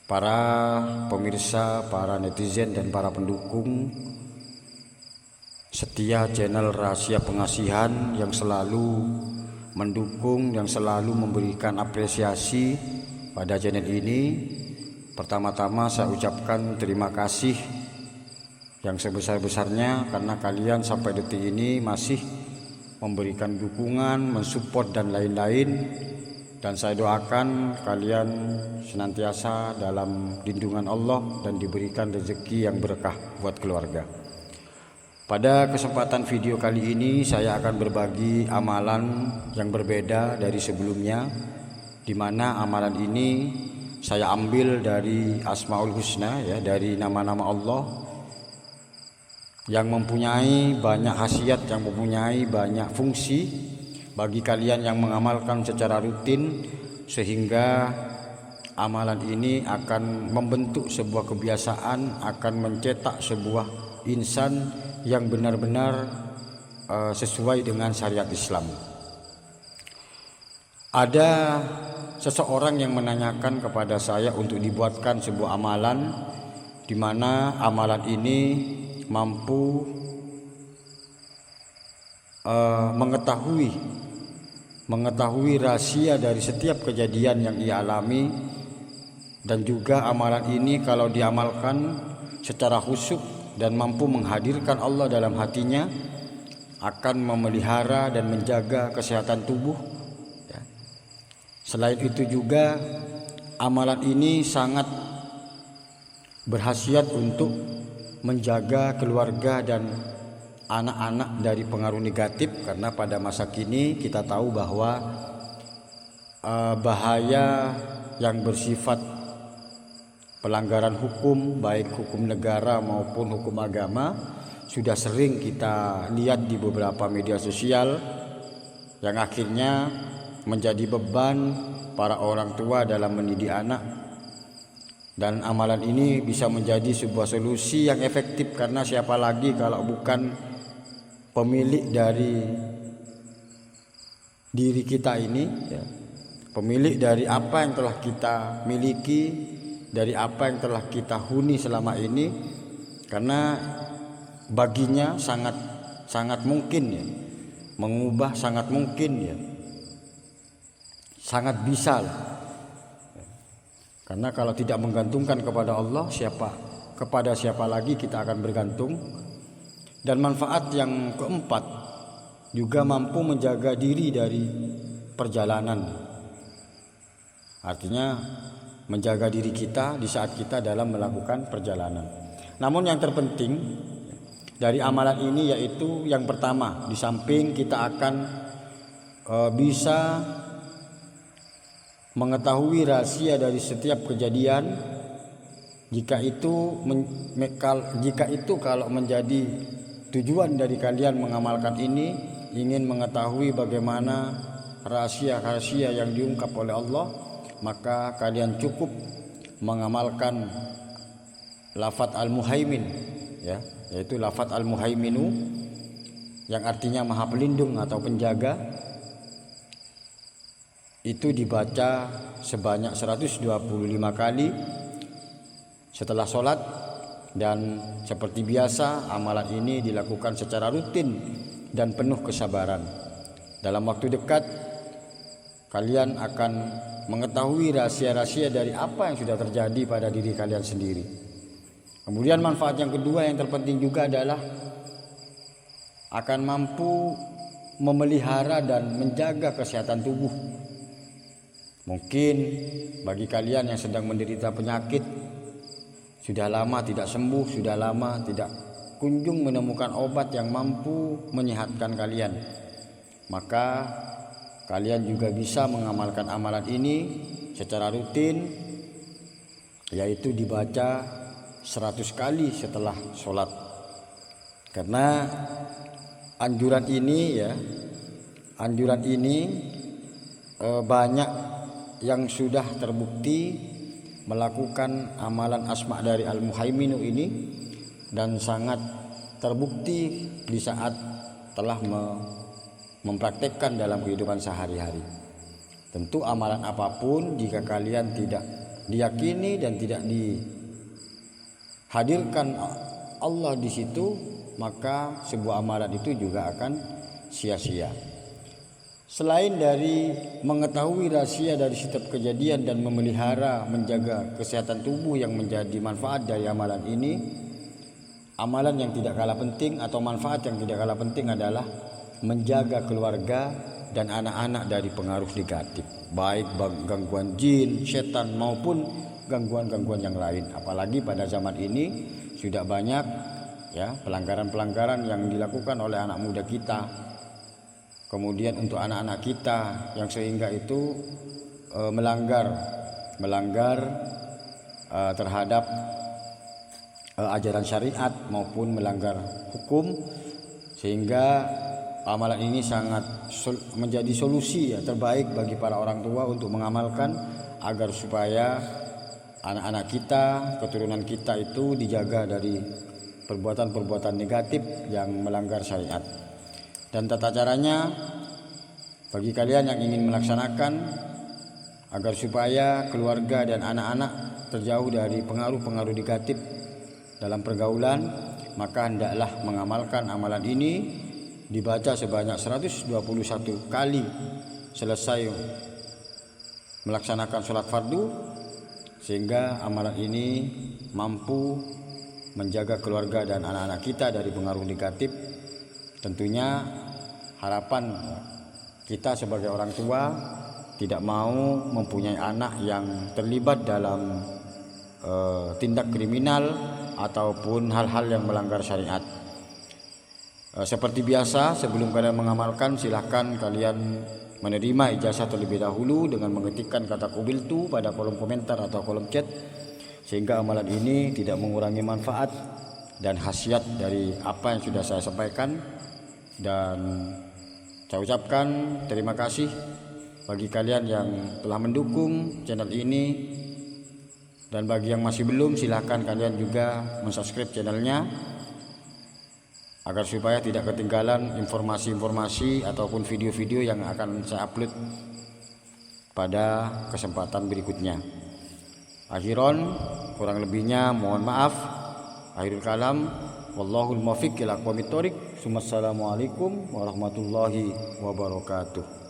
para pemirsa, para netizen dan para pendukung setia channel Rahasia Pengasihan yang selalu mendukung, yang selalu memberikan apresiasi pada channel ini. Pertama-tama saya ucapkan terima kasih yang sebesar-besarnya karena kalian sampai detik ini masih memberikan dukungan, mensupport dan lain-lain. Dan saya doakan kalian senantiasa dalam lindungan Allah dan diberikan rezeki yang berkah buat keluarga. Pada kesempatan video kali ini saya akan berbagi amalan yang berbeda dari sebelumnya, di mana amalan ini saya ambil dari Asmaul Husna, ya, dari nama-nama Allah yang mempunyai banyak khasiat, yang mempunyai banyak fungsi bagi kalian yang mengamalkan secara rutin, sehingga amalan ini akan membentuk sebuah kebiasaan, akan mencetak sebuah insan yang benar-benar sesuai dengan syariat Islam. Ada seseorang yang menanyakan kepada saya untuk dibuatkan sebuah amalan di mana amalan ini mampu mengetahui rahasia dari setiap kejadian yang ia alami, dan juga amalan ini kalau diamalkan secara khusyuk dan mampu menghadirkan Allah dalam hatinya akan memelihara dan menjaga kesehatan tubuh. Selain itu juga amalan ini sangat berkhasiat untuk menjaga keluarga dan anak-anak dari pengaruh negatif, karena pada masa kini kita tahu bahwa bahaya yang bersifat pelanggaran hukum, baik hukum negara maupun hukum agama, sudah sering kita lihat di beberapa media sosial yang akhirnya menjadi beban para orang tua dalam mendidik anak. Dan amalan ini bisa menjadi sebuah solusi yang efektif, karena siapa lagi kalau bukan pemilik dari diri kita ini, ya, pemilik dari apa yang telah kita miliki, dari apa yang telah kita huni selama ini. Karena baginya sangat mungkin, ya, mengubah sangat mungkin, ya, sangat bisa lah. Karena kalau tidak menggantungkan kepada Allah, kepada siapa lagi kita akan bergantung. Dan manfaat yang keempat juga mampu menjaga diri dari perjalanan. Artinya menjaga diri kita di saat kita dalam melakukan perjalanan. Namun yang terpenting dari amalan ini yaitu yang pertama, di samping kita akan bisa mengetahui rahasia dari setiap kejadian, jika itu kalau menjadi tujuan dari kalian mengamalkan ini, ingin mengetahui bagaimana rahasia-rahasia yang diungkap oleh Allah, maka kalian cukup mengamalkan lafaz Al-Muhaimin, ya, yaitu lafaz Al-Muhaiminu yang artinya Maha Pelindung atau Penjaga. Itu dibaca sebanyak 125 kali setelah sholat. Dan seperti biasa amalan ini dilakukan secara rutin dan penuh kesabaran. Dalam waktu dekat kalian akan mengetahui rahasia-rahasia dari apa yang sudah terjadi pada diri kalian sendiri. Kemudian manfaat yang kedua yang terpenting juga adalah akan mampu memelihara dan menjaga kesehatan tubuh. Mungkin bagi kalian yang sedang menderita penyakit, sudah lama tidak sembuh, sudah lama tidak kunjung menemukan obat yang mampu menyehatkan kalian, maka kalian juga bisa mengamalkan amalan ini secara rutin, yaitu dibaca 100 kali setelah sholat. Karena anjuran ini banyak yang sudah terbukti melakukan amalan asma dari Al-Muhaiminu ini, dan sangat terbukti di saat telah mempraktekkan dalam kehidupan sehari-hari. Tentu amalan apapun jika kalian tidak diyakini dan tidak dihadirkan Allah di situ, maka sebuah amalan itu juga akan sia-sia. Selain dari mengetahui rahasia dari setiap kejadian dan memelihara, menjaga kesehatan tubuh yang menjadi manfaat dari amalan ini, amalan yang tidak kalah penting atau manfaat yang tidak kalah penting adalah menjaga keluarga dan anak-anak dari pengaruh negatif, baik gangguan jin, setan maupun gangguan-gangguan yang lain. Apalagi pada zaman ini sudah banyak ya pelanggaran-pelanggaran yang dilakukan oleh anak muda kita. Kemudian untuk anak-anak kita yang sehingga itu melanggar terhadap ajaran syariat maupun melanggar hukum, sehingga amalan ini sangat menjadi solusi ya terbaik bagi para orang tua untuk mengamalkan agar supaya anak-anak kita, keturunan kita itu dijaga dari perbuatan-perbuatan negatif yang melanggar syariat. Dan tata caranya bagi kalian yang ingin melaksanakan agar supaya keluarga dan anak-anak terjauh dari pengaruh-pengaruh negatif dalam pergaulan, maka hendaklah mengamalkan amalan ini, dibaca sebanyak 121 kali selesai melaksanakan sholat fardu, sehingga amalan ini mampu menjaga keluarga dan anak-anak kita dari pengaruh negatif. Tentunya harapan kita sebagai orang tua tidak mau mempunyai anak yang terlibat dalam tindak kriminal ataupun hal-hal yang melanggar syariat. Seperti biasa, sebelum kalian mengamalkan, silahkan kalian menerima ijazah terlebih dahulu dengan mengetikkan kata qabiltu pada kolom komentar atau kolom chat, sehingga amalan ini tidak mengurangi manfaat dan khasiat dari apa yang sudah saya sampaikan. Dan saya ucapkan terima kasih bagi kalian yang telah mendukung channel ini, dan bagi yang masih belum, silahkan kalian juga mensubscribe channelnya agar supaya tidak ketinggalan informasi-informasi ataupun video-video yang akan saya upload pada kesempatan berikutnya. Akhiron, kurang lebihnya mohon maaf. Akhirul kalam, wallahul muwaffiq ila aqwamit thoriq. Assalamualaikum warahmatullahi wabarakatuh.